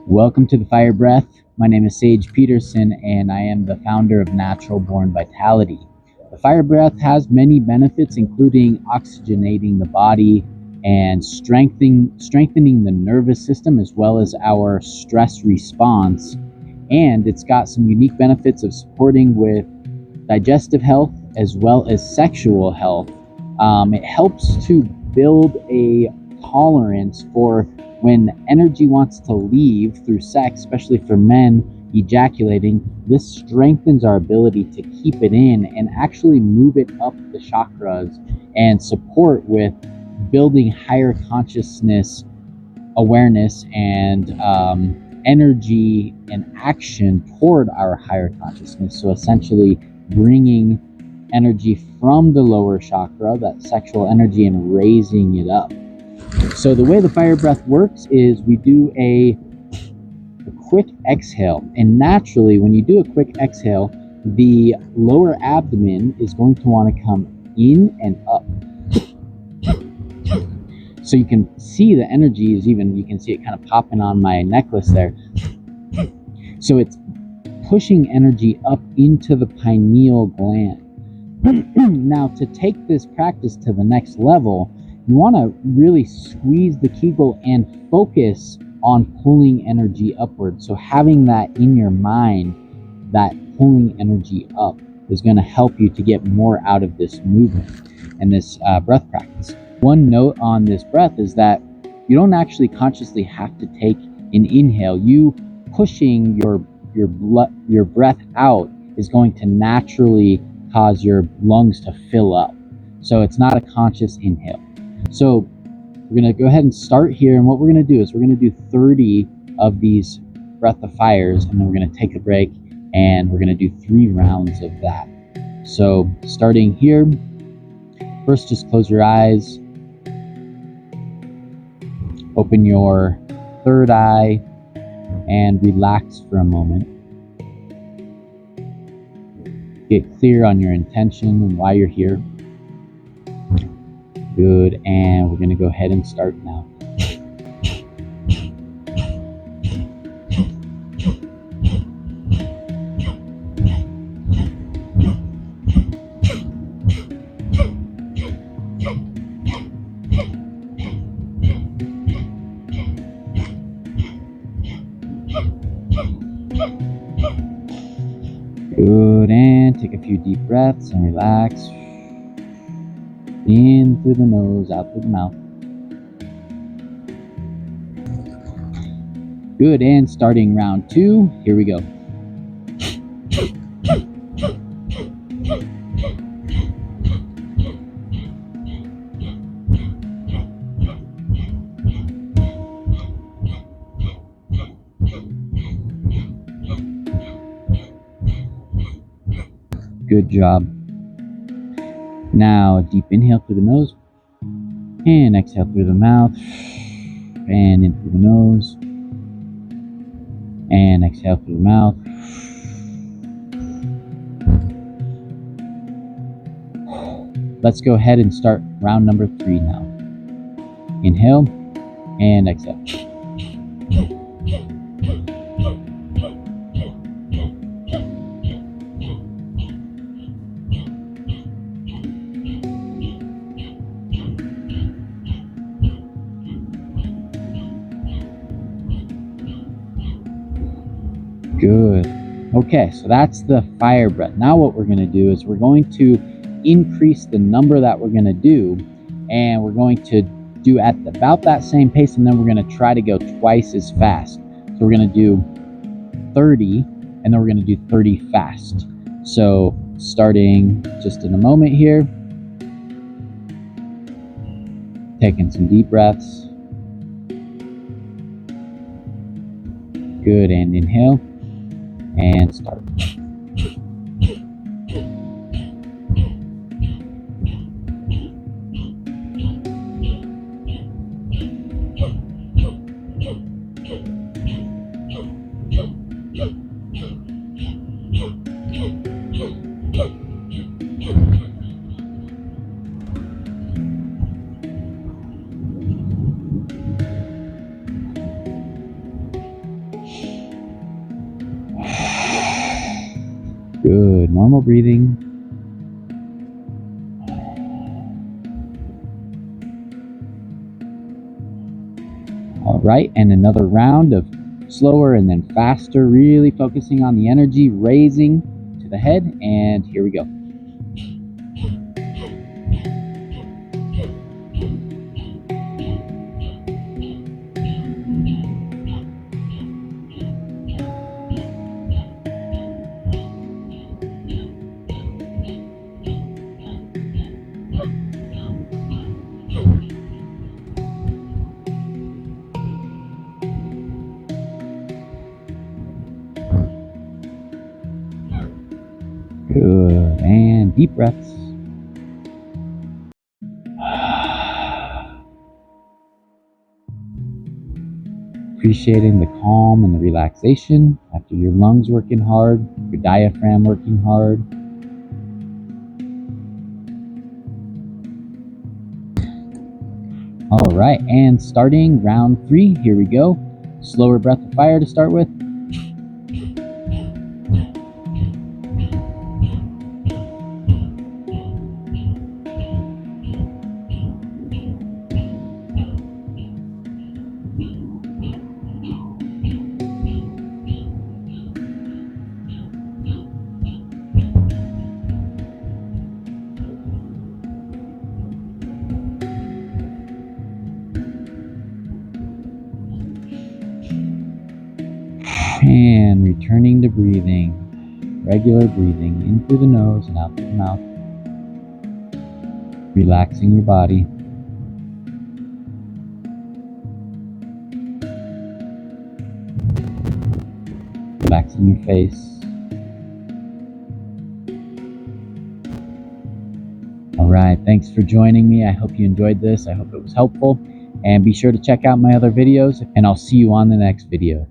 Welcome to the Fire Breath. My name is Sage Peterson, and I am the founder of Natural Born Vitality. The Fire Breath has many benefits, including oxygenating the body and strengthening the nervous system as well as our stress response. And it's got some unique benefits of supporting with digestive health as well as sexual health. It helps to build a tolerance for when energy wants to leave through sex, especially for men ejaculating. This strengthens our ability to keep it in and actually move it up the chakras and support with building higher consciousness awareness and energy and action toward our higher consciousness. So essentially bringing energy from the lower chakra, that sexual energy, and raising it up. So the way the fire breath works is we do a quick exhale, and naturally when you do a quick exhale, the lower abdomen is going to want to come in and up. So you can see the energy is even, you can see it kind of popping on my necklace there. So it's pushing energy up into the pineal gland. Now, to take this practice to the next level, you want to really squeeze the Kegel and focus on pulling energy upward. So having that in your mind, that pulling energy up, is going to help you to get more out of this movement and this breath practice. One note on this breath is that you don't actually consciously have to take an inhale. You pushing your breath out is going to naturally cause your lungs to fill up. So it's not a conscious inhale. So we're going to go ahead and start here, and what we're going to do is we're going to do 30 of these breath of fires, and then we're going to take a break and we're going to do 3 rounds of that. So starting here, first just close your eyes, open your third eye, and relax for a moment. Get clear on your intention and why you're here. Good, and we're going to go ahead and start now. Good, and take a few deep breaths and relax. In through the nose, out through the mouth. Good, and starting round 2, here we go. Good job. Now, deep inhale through the nose, and exhale through the mouth, and in through the nose, and exhale through the mouth. Let's go ahead and start round number 3 now. Inhale, and exhale. Good. Okay, so that's the fire breath. Now what we're going to do is we're going to increase the number that we're going to do, and we're going to do at about that same pace, and then we're going to try to go twice as fast. So we're going to do 30, and then we're going to do 30 fast. So starting just in a moment here, taking some deep breaths. Good, and inhale. And start. normal breathing. All right, and another round of slower and then faster, really focusing on the energy, raising to the head, and here we go. Good, and deep breaths. Appreciating the calm and the relaxation after your lungs working hard, your diaphragm working hard. All right, and starting round 3, here we go. Slower breath of fire to start with. And returning to breathing, regular breathing in through the nose and out through the mouth. Relaxing your body. Relaxing your face. All right, thanks for joining me. I hope you enjoyed this. I hope it was helpful. And be sure to check out my other videos, and I'll see you on the next video.